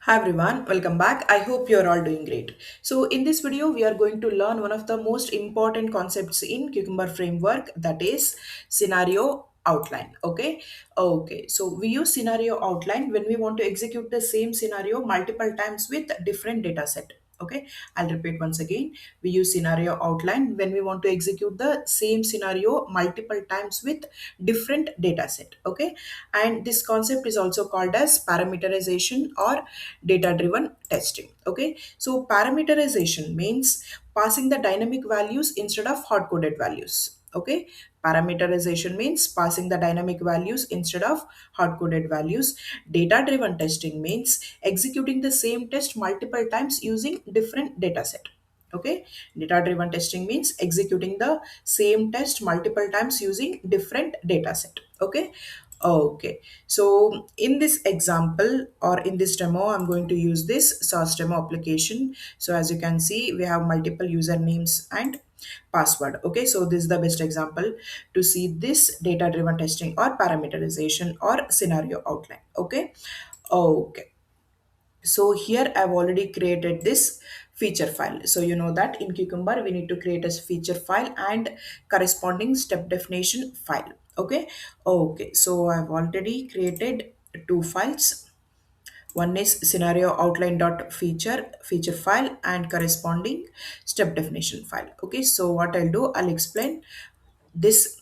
Hi everyone, welcome back. I hope you're all doing great. So in this video, we are going to learn one of the most important concepts in Cucumber framework, that is scenario outline. Okay, so we use scenario outline when we want to execute the same scenario multiple times with different data set. Okay, I'll repeat once again. We use scenario outline when we want to execute the same scenario multiple times with different data set. Okay, and this concept is also called as parameterization or data driven testing. Okay, so parameterization means passing the dynamic values instead of hard coded values. Okay, parameterization means passing the dynamic values instead of hard coded values. Data driven testing means executing the same test multiple times using different data set. Okay, data driven testing means executing the same test multiple times using different data set. Okay, so in this example or in this demo, I'm going to use this source demo application. So as you can see, we have multiple usernames and password. Okay, so this is the best example to see this data driven testing or parameterization or scenario outline. Okay, so here I've already created this feature file. So you know that in Cucumber we need to create a feature file and corresponding step definition file. Okay, so I've already created two files. One is scenario outline dot feature file and corresponding step definition file. Okay, so what I'll do, I'll explain this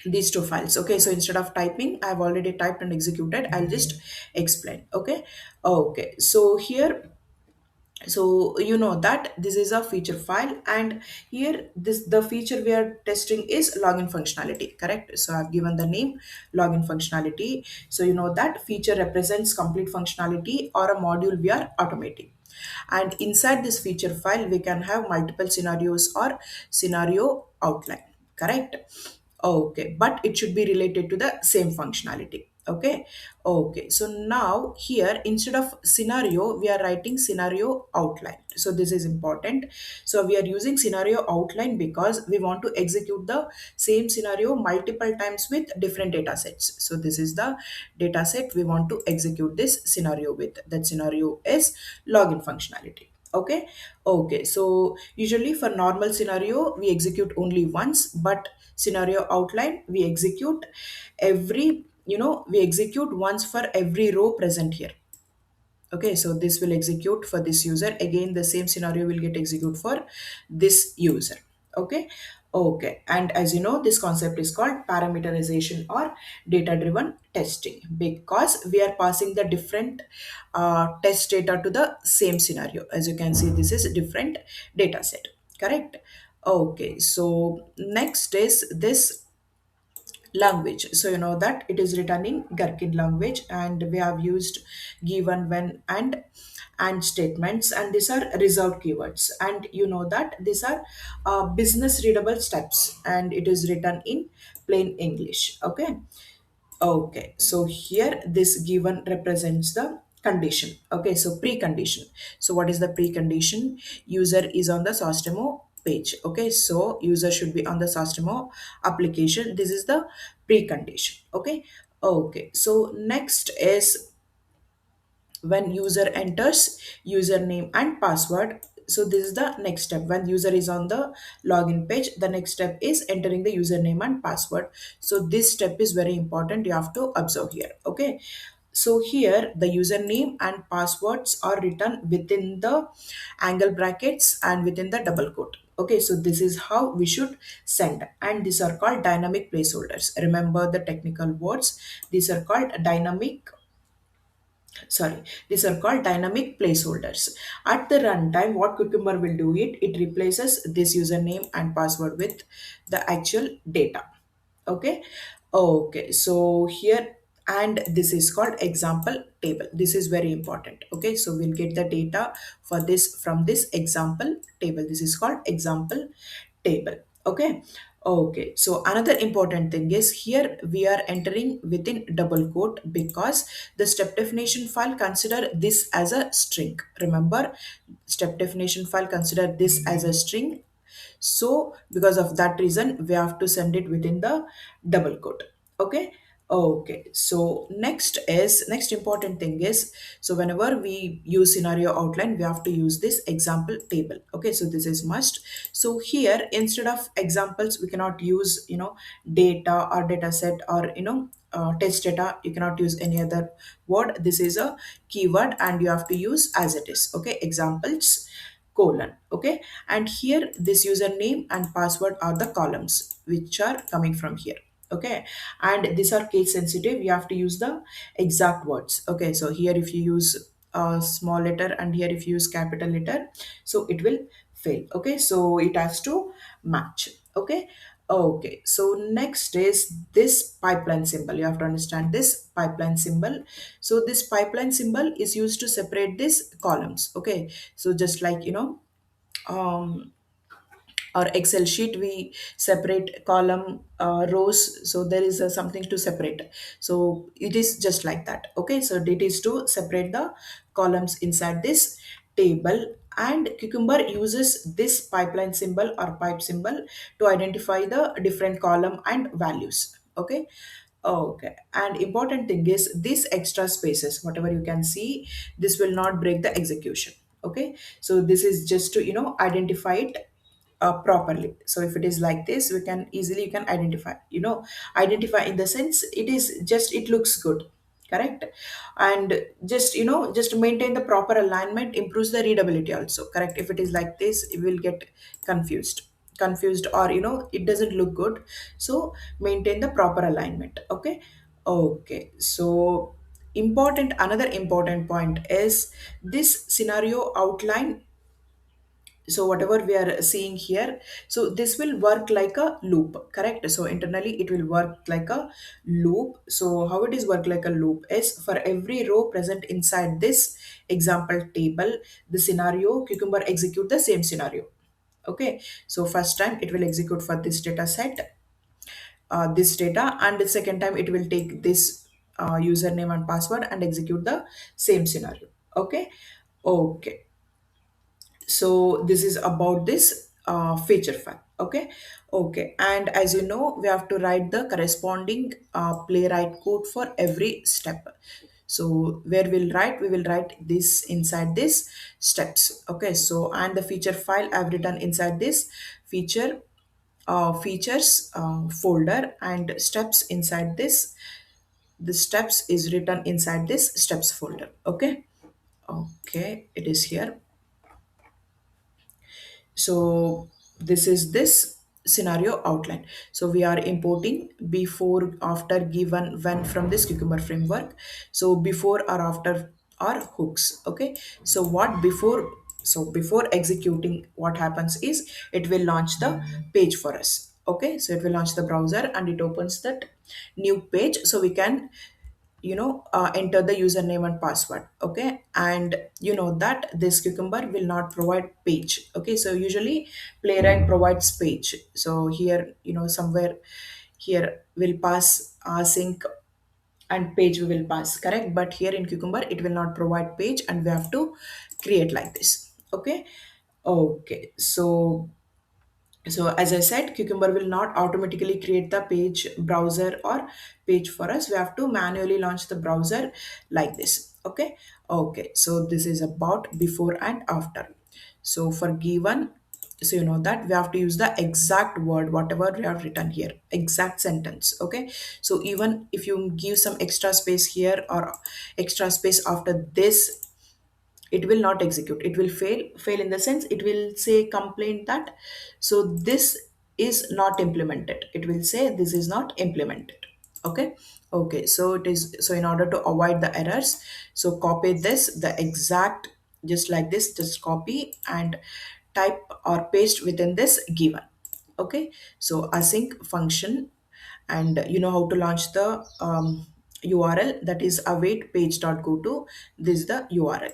these two files. Okay, so instead of typing, I've already typed and executed. I'll just explain. Okay, so here, so you know that this is a feature file, and here this the feature we are testing is login functionality, correct? So I've given the name login functionality. So you know that feature represents complete functionality or a module we are automating, and inside this feature file we can have multiple scenarios or scenario outline, correct? Okay, but it should be related to the same functionality. Okay, so now here instead of scenario we are writing scenario outline. So this is important. So we are using scenario outline because we want to execute the same scenario multiple times with different data sets. So this is the data set we want to execute this scenario with. That scenario is login functionality. Okay, so usually for normal scenario we execute only once, but scenario outline we execute every, we execute once for every row present here. Okay, so this will execute for this user. Again, the same scenario will get execute for this user. Okay, and as you know, this concept is called parameterization or data driven testing, because we are passing the different test data to the same scenario. As you can see, this is a different data set, correct? Okay, so next is this language. So you know that it is written in Gherkin language, and we have used given, when, and statements, and these are reserved keywords, and you know that these are business readable steps, and it is written in plain English. Okay, so here this given represents the condition. Okay, so precondition. So what is the precondition? User is on the source demo page. Okay, so user should be on the source demo application. This is the precondition. Okay, so next is when user enters username and password. So this is the next step. When user is on the login page, the next step is entering the username and password. So this step is very important, you have to observe here. Okay, so here the username and passwords are written within the angle brackets and within the double quote. Okay, so this is how we should send, and these are called dynamic placeholders. Remember the technical words. These are called dynamic, sorry, these are called dynamic placeholders. At the runtime, what Cucumber will do, it replaces this username and password with the actual data. Okay okay so here, and this is called example table. This is very important. Okay, so we'll get the data for this from this example table. This is called example table. Okay, so another important thing is here we are entering within double quote because the step definition file consider this as a string. Remember, step definition file consider this as a string. So because of that reason we have to send it within the double quote. Okay Okay, so next important thing is, so whenever we use scenario outline, we have to use this example table. Okay, so this is must. So here, instead of examples, we cannot use, data or data set, or test data. You cannot use any other word. This is a keyword and you have to use as it is. Okay, examples colon. Okay, and here this username and password are the columns which are coming from here. Okay, and these are case sensitive, you have to use the exact words. Okay, so here if you use a small letter and here if you use capital letter, so it will fail. Okay, so it has to match. Okay. Okay, so next is this pipeline symbol. You have to understand this pipeline symbol. So this pipeline symbol is used to separate these columns. Okay, so just like um or excel sheet, we separate column, rows, so there is something to separate. So it is just like that. Okay, so it is to separate the columns inside this table, and cucumber uses this pipeline symbol or pipe symbol to identify the different column and values. Okay. Okay, and important thing is these extra spaces, whatever you can see, this will not break the execution. Okay, so this is just to identify it properly. So if it is like this, we can easily, you can identify, identify in the sense it is just, it looks good, correct? And just just maintain the proper alignment, improves the readability also, correct? If it is like this, it will get confused, or it doesn't look good. So maintain the proper alignment. Okay. Okay, so important, another important point is this scenario outline. So whatever we are seeing here, so this will work like a loop, correct? So internally it will work like a loop. So how it is work like a loop is, for every row present inside this example table, the scenario cucumber execute the same scenario. Okay, so first time it will execute for this data set, this data, and the second time it will take this username and password and execute the same scenario. Okay. Okay, so this is about this feature file. Okay. Okay, and as you know, we have to write the corresponding playwright code for every step. So where we will write this inside this steps. Okay, so and the feature file I've written inside this features folder, and steps inside this, the steps is written inside this steps folder. Okay. Okay, it is here. So this is this scenario outline. So we are importing before, after, given, when from this cucumber framework. So before or after are hooks. Okay, so what before, so before executing, what happens is it will launch the page for us. Okay, so it will launch the browser and it opens that new page, so we can enter the username and password. Okay, and you know that this cucumber will not provide page. Okay, so usually playwright provides page. So here, somewhere here will pass async and page we will pass, correct? But here in cucumber it will not provide page, and we have to create like this. Okay. Okay, so as I said, Cucumber will not automatically create the page browser or page for us. We have to manually launch the browser like this. Okay. Okay. So this is about before and after. So for given, so you know that we have to use the exact word, whatever we have written here, exact sentence. Okay. So even if you give some extra space here or extra space after this, it will not execute, it will fail in the sense it will say complaint that, so this is not implemented, it will say this is not implemented. Okay. Okay, so it is, so in order to avoid the errors, so copy this, the exact, just like this, just copy and type or paste within this given. Okay, so async function, and you know how to launch the URL, that is await page.go to, this is the URL.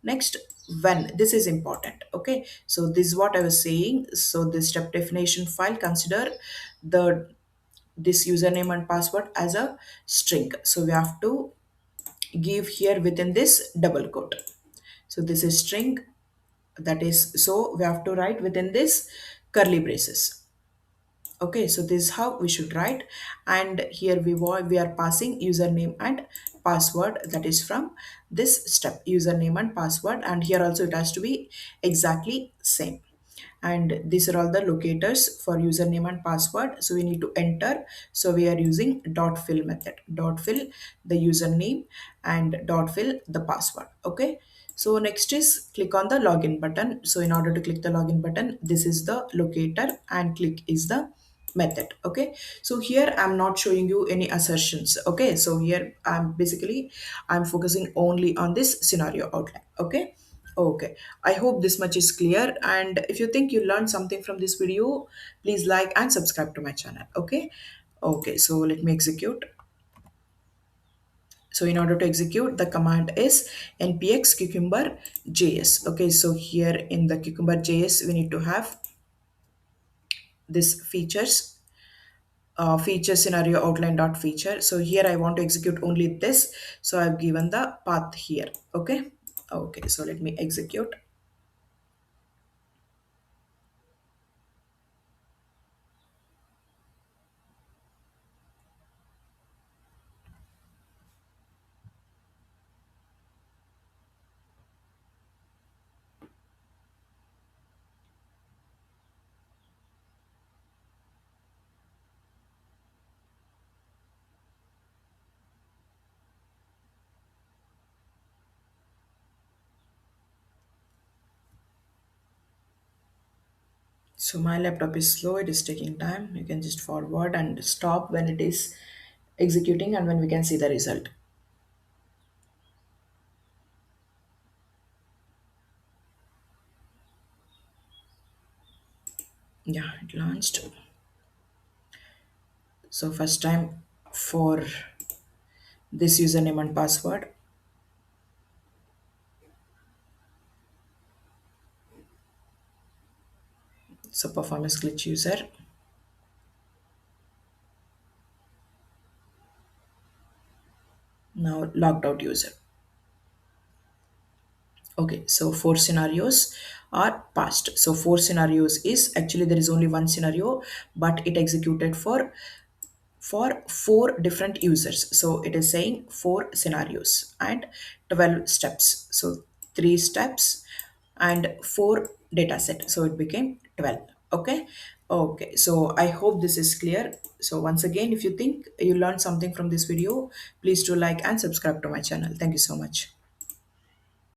Next, when, this is important. Okay, so this is what I was saying. So this step definition file, consider the this username and password as a string, so we have to give here within this double quote. So this is string, that is, so we have to write within this curly braces. Okay, so this is how we should write. And here we are passing username and password, that is from this step, username and password, and here also it has to be exactly same. And these are all the locators for username and password, so we need to enter. So we are using dot fill method, dot fill the username and dot fill the password. Okay, so next is click on the login button. So in order to click the login button, this is the locator and click is the method. Okay, so here I'm not showing you any assertions. Okay, so here I'm focusing only on this scenario outline. Okay. Okay, I hope this much is clear. And if you think you learned something from this video, please like and subscribe to my channel. Okay. Okay, so let me execute. So in order to execute, the command is npx cucumber js. Okay, so here in the cucumber js, we need to have this feature scenario outline dot feature. So here I want to execute only this. So I've given the path here. Okay. Okay, so let me execute. So my laptop is slow, it is taking time. You can just forward and stop when it is executing and when we can see the result. Yeah, it launched. So first time for this username and password. So performance glitch user. Now logged out user. Okay, so four scenarios are passed. So four scenarios is actually there is only one scenario, but it executed for four different users. So it is saying four scenarios and 12 steps. So three steps and four data set. So it became 12. Okay. Okay. So I hope this is clear. So once again, if you think you learned something from this video, please do like and subscribe to my channel. Thank you so much.